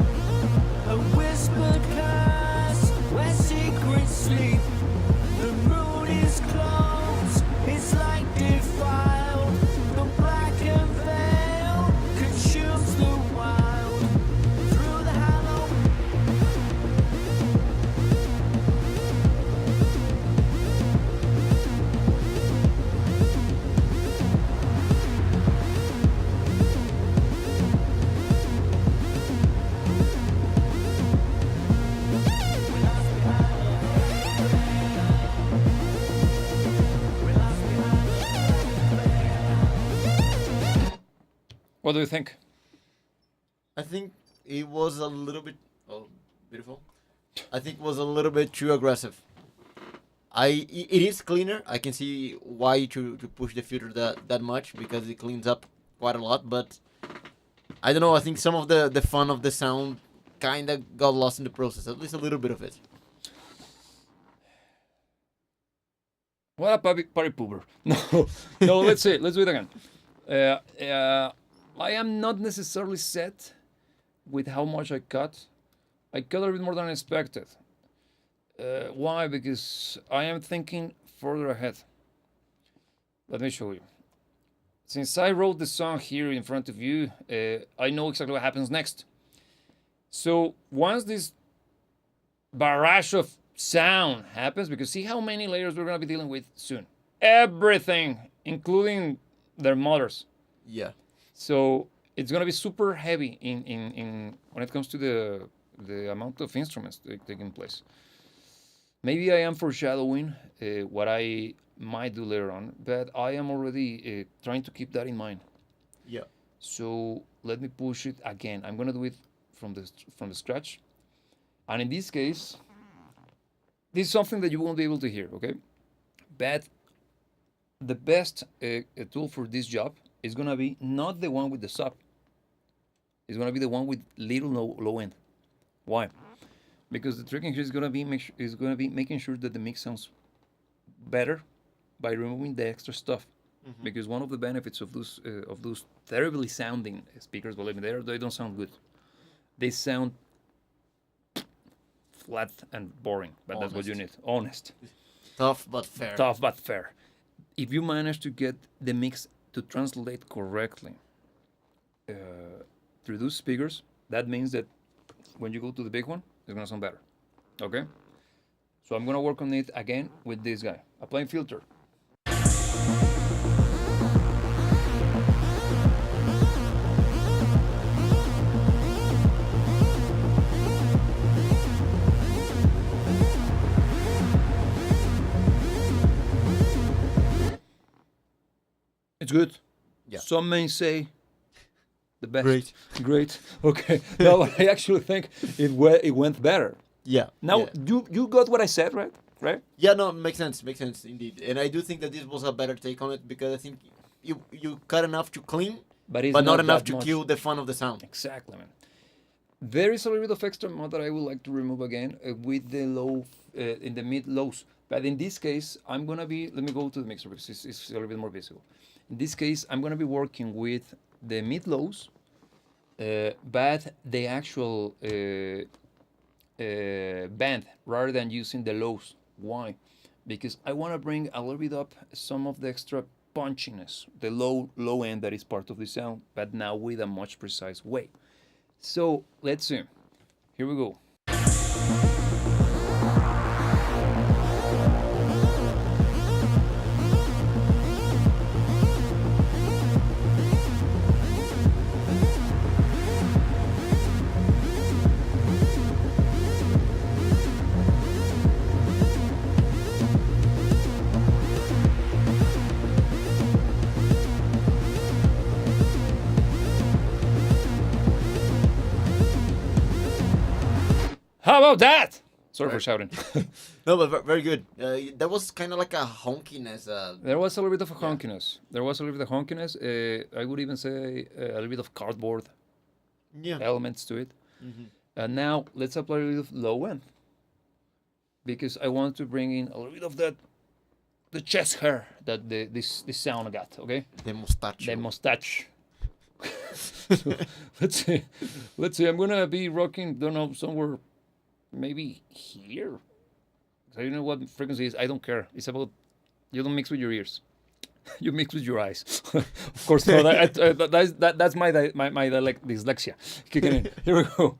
a whispered curse, where secrets sleep. The moon is closed, it's like defiled. The blackened veil consumes the wild. Through the hollow, What do you think? I think it was a little bit. Oh, beautiful. I think it was a little bit too aggressive. It is cleaner. I can see why to push the filter that much because it cleans up quite a lot. But I don't know. I think some of the fun of the sound kind of got lost in the process. At least a little bit of it. What a party pooper. No, no. Let's see. Let's do it again. I am not necessarily set with how much I cut. I cut a little bit more than I expected. Why? Because I am thinking further ahead. Let me show you. Since I wrote the song here in front of you, I know exactly what happens next. So once this barrage of sound happens, because see how many layers we're going to be dealing with soon. Everything, including their mothers. Yeah. So it's going to be super heavy in when it comes to the amount of instruments taking place. Maybe I am foreshadowing what I might do later on, but I am already trying to keep that in mind. Yeah. So let me push it again. I'm gonna do it from the scratch, and in this case, this is something that you won't be able to hear. Okay, but the best tool for this job is gonna be not the one with the sub. It's gonna be the one with little low end. Why? Because the trick here is gonna be making sure that the mix sounds better by removing the extra stuff. Mm-hmm. Because one of the benefits of those terribly sounding speakers, believe me, they don't sound good. They sound flat and boring, but Honest. that's what you need. Honest. Tough but fair. Tough but fair. If you manage to get the mix to translate correctly through those speakers, that means that when you go to the big one, it's gonna sound better. Okay? So I'm gonna work on it again with this guy. Applying filter. It's good. Yeah. Some may say the best. Great. Great. Okay. No, I actually think it went better. Yeah. Now yeah. you got what I said, right? Right? Yeah, no, makes sense indeed. And I do think that this was a better take on it because I think you cut enough to clean, but not enough that to much. kill the fun of the sound. Exactly, man. There is a little bit of extra mod that I would like to remove again with the low, in the mid lows. But in this case, I'm gonna be. Let me go to the mixer because it's a little bit more visible. In this case, I'm gonna be working with the mid lows, but the actual band rather than using the lows. Why? Because I want to bring a little bit up some of the extra punchiness, the low end that is part of the sound, but now with a much precise way. So let's see. Here we go. How about that? Sorry for shouting. No, but very good. That was kind of like a honkiness. There was a little bit of a honkiness. There was a little bit of honkiness. I would even say a little bit of cardboard elements to it. Mm-hmm. And now let's apply a little bit of low end. Because I want to bring in a little bit of the chest hair that this sound got, okay? The mustache. The mustache. So, let's see. I'm gonna be rocking, don't know, somewhere maybe here. So you know what frequency is? I don't care. It's about you don't mix with your ears. You mix with your eyes. Of course, no. That's my dyslexia. Kicking in. Here we go.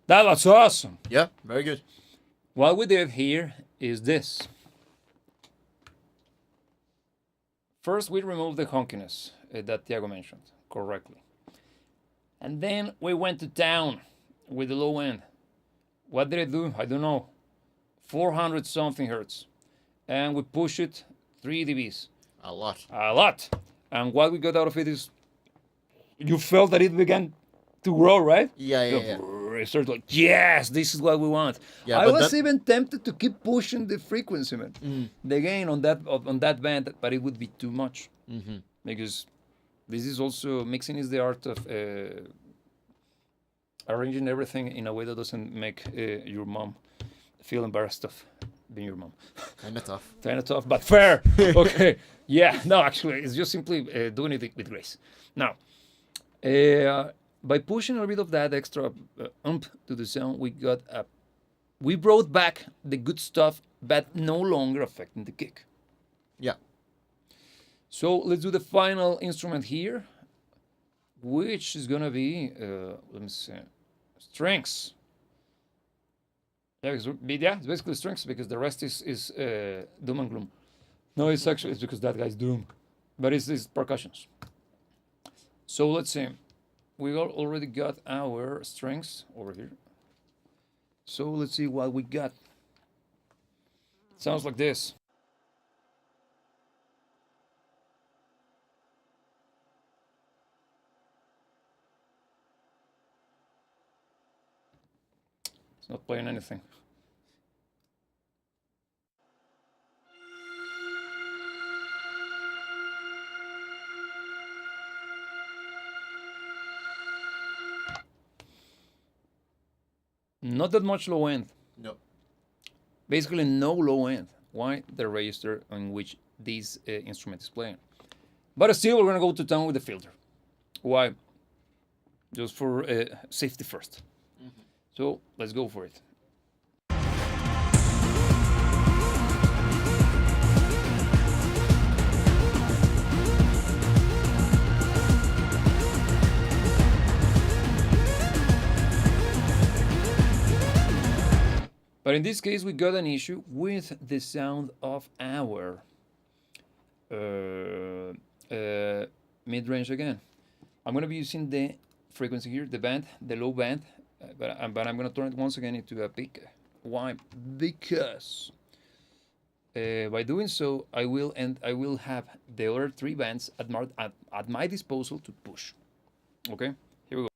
That was awesome. Yeah, very good. What we did here is this. First, we removed the honkiness that Tiago mentioned correctly. And then we went to town with the low end. What did I do? I don't know. 400 something hertz. And we pushed it 3 dBs. A lot. A lot. And what we got out of it is, you felt that it began to grow, right? Yeah. It started like, yes, this is what we want. Yeah, I but was that- even tempted to keep pushing the frequency, man. The gain on that band, but it would be too much. Because this is also, mixing is the art of arranging everything in a way that doesn't make your mom feel embarrassed of being your mom. Kind of tough. Kind of tough, but fair. Okay. Yeah. No, actually, it's just simply doing it with grace. Now, by pushing a bit of that extra ump to the sound, we brought back the good stuff, but no longer affecting the kick. Yeah. So let's do the final instrument here, which is gonna be, let me see, strings. Yeah, it's basically strings because the rest is doom and gloom. No, it's because that guy's doom, but it's percussions. So let's see. We already got our strings over here. So let's see what we got. Sounds like this. It's not playing anything. Not that much low end. No. Basically no low end. Why? The register on which this instrument is playing. But still, we're gonna go to town with the filter. Why? Just for safety first. So let's go for it. But in this case, we got an issue with the sound of our mid-range again. I'm going to be using the frequency here, the band, the low band, but I'm going to turn it once again into a peak. Why? Because by doing so, I will have the other 3 bands at my disposal to push. Okay, here we go.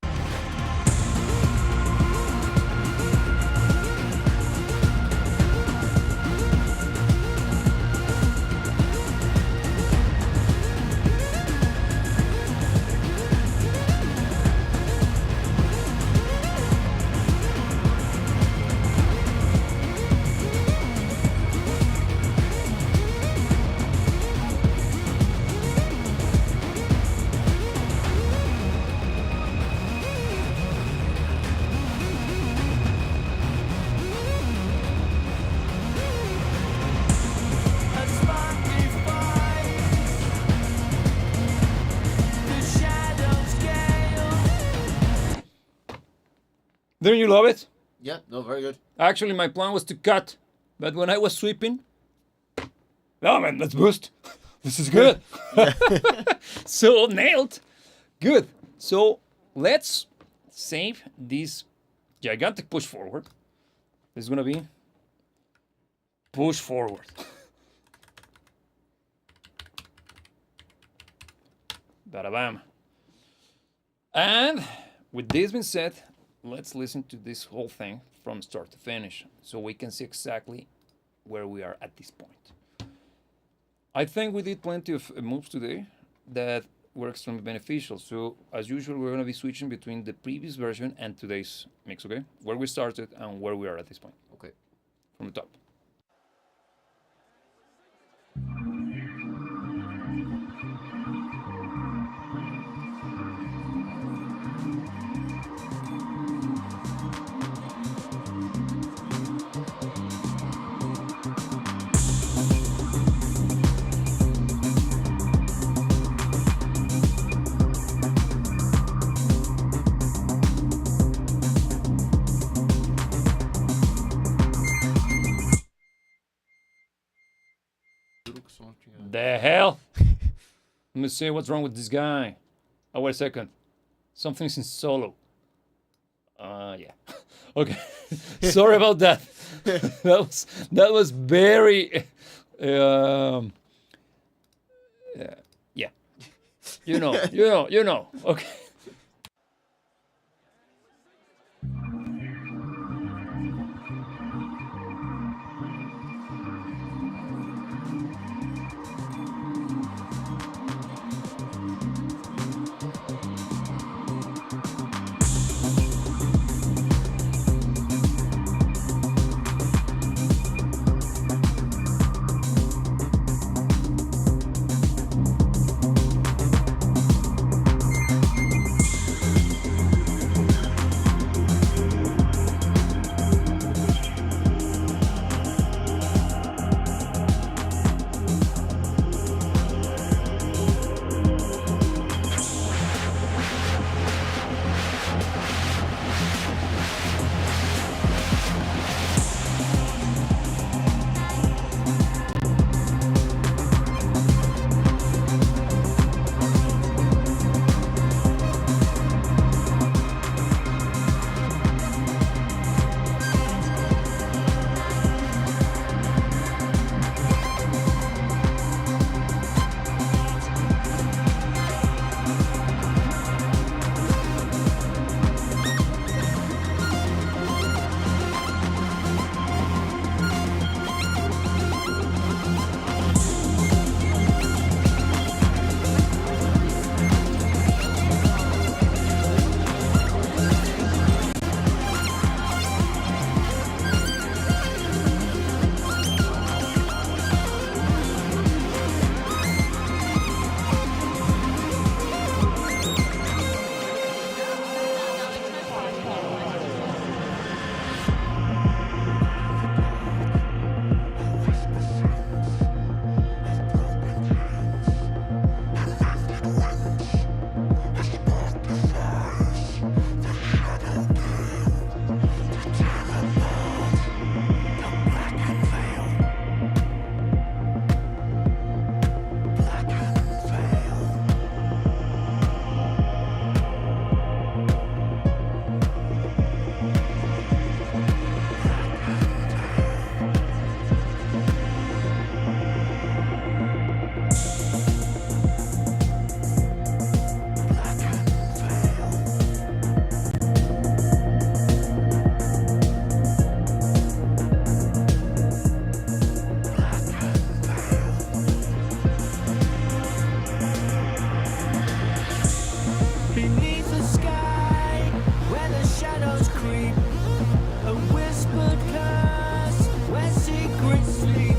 A sparkly fire, the shadows gale. Didn't you love it? Yeah, no, very good. Actually, my plan was to cut, but when I was sweeping, oh man, let's boost. This is good. So nailed. Good. So let's save this gigantic push forward. This is gonna be push forward. Bada bam. And with this being said, let's listen to this whole thing from start to finish so we can see exactly where we are at this point. I think we did plenty of moves today that were extremely beneficial. So as usual, we're going to be switching between the previous version and today's mix, okay? Where we started and where we are at this point. Okay. From the top. The hell? Let me see what's wrong with this guy. Oh, wait a second. Something's in solo. Yeah. Okay. Sorry about that. that was very. Yeah. You know. Okay. Beneath the sky, where the shadows creep, a whispered curse, where secrets sleep.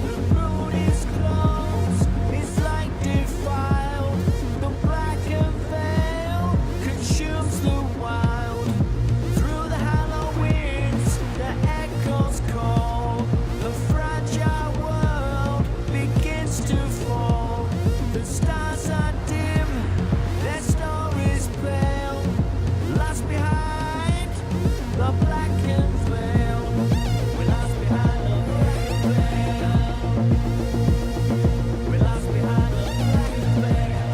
The road is closed, it's like defiled. The blackened veil consumes the wild. Through the hollow winds, the echoes call. The fragile world begins to fall. The stars are dim, their stories pale, lost behind the blackened veil. We're lost behind the blackened veil. We're lost behind the blackened veil. We're lost behind the blackened veil.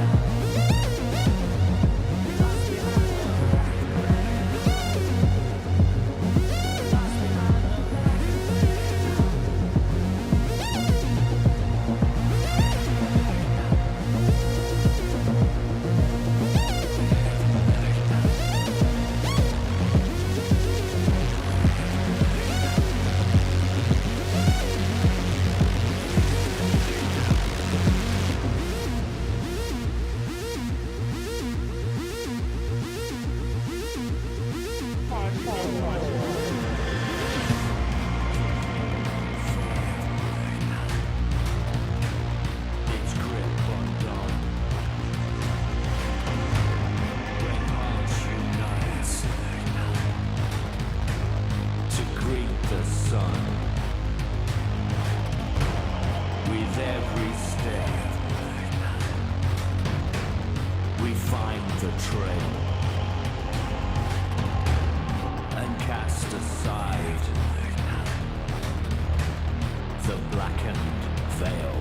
We're lost behind the Its grip undone. When hearts unite to greet the sun, with every step we find the trail and cast aside the blackened veil.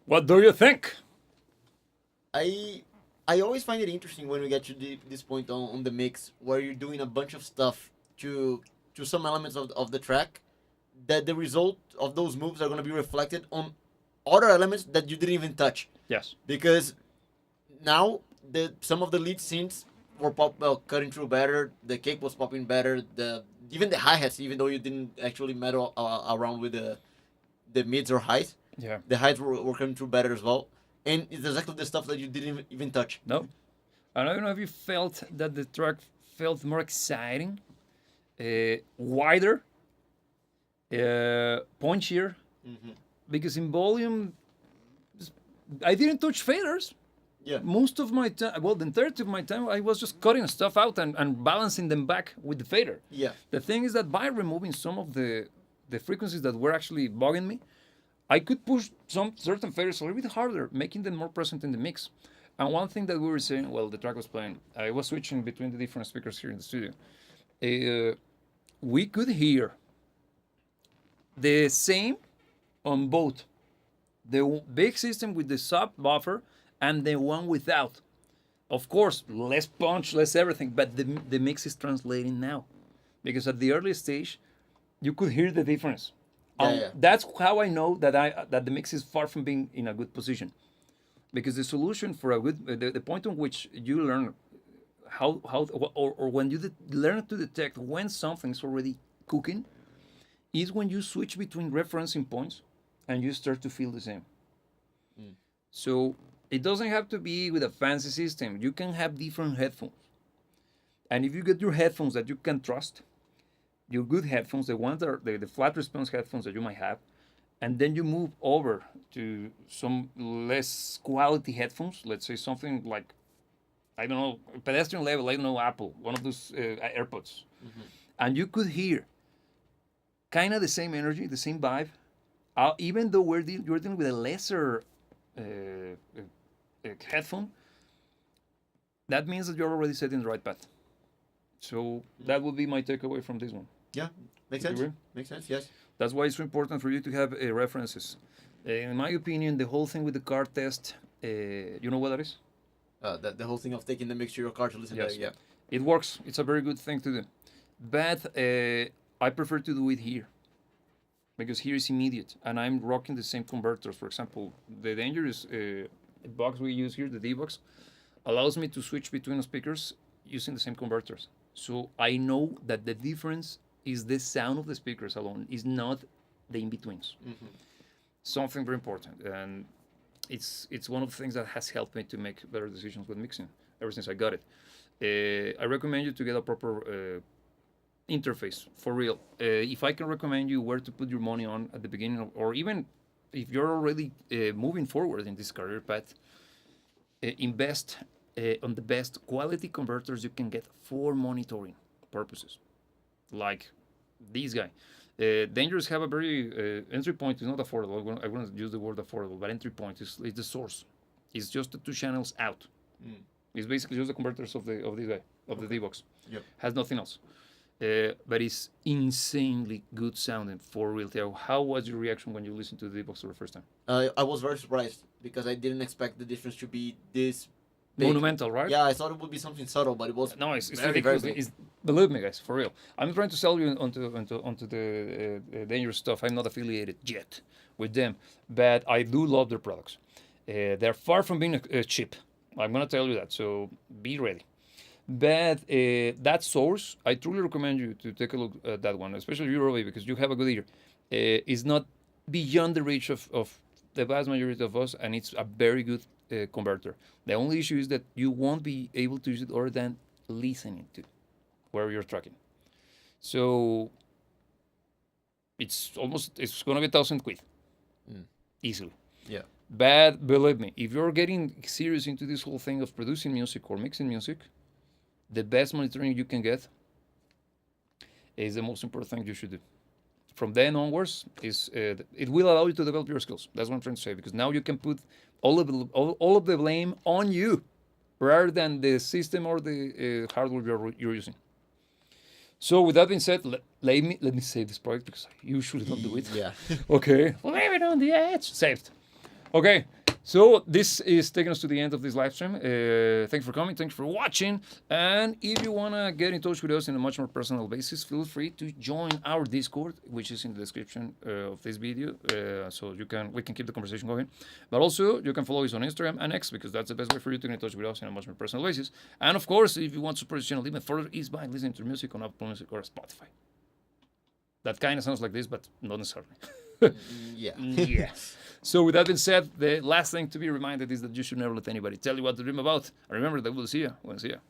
What do you think? I I always find it interesting when we get to this point on the mix where you're doing a bunch of stuff to some elements of the track, that the result of those moves are going to be reflected on other elements that you didn't even touch. Yes. Because now some of the lead synths were cutting through better. The kick was popping better. Even the hi hats, even though you didn't actually meddle around with the mids or highs, Yeah. the highs were coming through better as well. And it's exactly the stuff that you didn't even touch. No. I don't know if you felt that the track felt more exciting, wider, punchier, because in volume, I didn't touch faders. Yeah. Most of my time, well, the entirety of my time, I was just cutting stuff out and balancing them back with the fader. Yeah. The thing is that by removing some of the frequencies that were actually bugging me, I could push some certain faders a little bit harder, making them more present in the mix. And one thing that we were saying while the track was playing, I was switching between the different speakers here in the studio. We could hear the same on both the big system with the subwoofer and the one without. Of course, less punch, less everything, but the mix is translating now. Because at the early stage, you could hear the difference. Yeah. That's how I know that the mix is far from being in a good position. Because the solution for a good, the point on which you learn or when you learn to detect when something's already cooking, is when you switch between referencing points and you start to feel the same. So it doesn't have to be with a fancy system. You can have different headphones. And if you get your headphones that you can trust, your good headphones, the ones that are the flat response headphones that you might have, and then you move over to some less quality headphones, let's say something like, I don't know, pedestrian level, I don't know, Apple, one of those AirPods. And you could hear kind of the same energy, the same vibe, even though you're dealing with a lesser headphone. That means that you're already setting the right path. So that would be my takeaway from this one. Yeah. Makes Would you sense. agree? Makes sense. Yes. That's why it's so important for you to have references. In my opinion, the whole thing with the car test, you know what that is? The whole thing of taking the mixture of car to listen Yes. to. Yeah. It works. It's a very good thing to do. But I prefer to do it here. Because here is immediate. And I'm rocking the same converters. For example, the Dangerous box we use here, the D-Box, allows me to switch between speakers using the same converters. So I know that the difference is the sound of the speakers alone, is not the in-betweens. Something very important. And it's one of the things that has helped me to make better decisions with mixing ever since I got it. I recommend you to get a proper interface for real. If I can recommend you where to put your money on at the beginning, or even if you're already moving forward in this career path, invest on the best quality converters you can get for monitoring purposes, like this guy. Dangerous have a very entry point is not affordable. I wouldn't use the word affordable, but entry point is the source. It's just the two channels out. It's basically just the converters of this guy, of the D-Box. Yep. Has nothing else. But it's insanely good sounding for real. Theo, how was your reaction when you listened to the D-Box for the first time? I was very surprised because I didn't expect the difference to be this big. Monumental, right? Yeah, I thought it would be something subtle, but it was No, it's very, ridiculous. very big. Believe me, guys, for real. I'm trying to sell you onto the Dangerous stuff. I'm not affiliated yet with them, but I do love their products. They're far from being cheap. I'm gonna tell you that. So be ready. But that source, I truly recommend you to take a look at that one, especially you, Robbie, because you have a good ear. It's not beyond the reach of the vast majority of us, and it's a very good converter. The only issue is that you won't be able to use it other than listening to where you're tracking. So it's gonna be 1,000 quid easily. Yeah. But believe me, if you're getting serious into this whole thing of producing music or mixing music, the best monitoring you can get is the most important thing you should do. from then onwards, it will allow you to develop your skills. That's what I'm trying to say, because now you can put all of the blame on you rather than the system or the hardware you're using. So with that being said, let me save this project because I usually don't do it. Yeah. Okay. Leave it on the edge. Saved. Okay. So this is taking us to the end of this live stream. Thanks for coming. Thanks for watching. And if you want to get in touch with us in a much more personal basis, feel free to join our Discord, which is in the description of this video. So we can keep the conversation going. But also, you can follow us on Instagram and X, because that's the best way for you to get in touch with us in a much more personal basis. And of course, if you want to support this channel even further, is by listening to music on Apple Music or Spotify. That kind of sounds like this, but not necessarily. Yeah. Yeah. So with that being said, the last thing to be reminded is that you should never let anybody tell you what to dream about. And remember that we'll see you when we see you.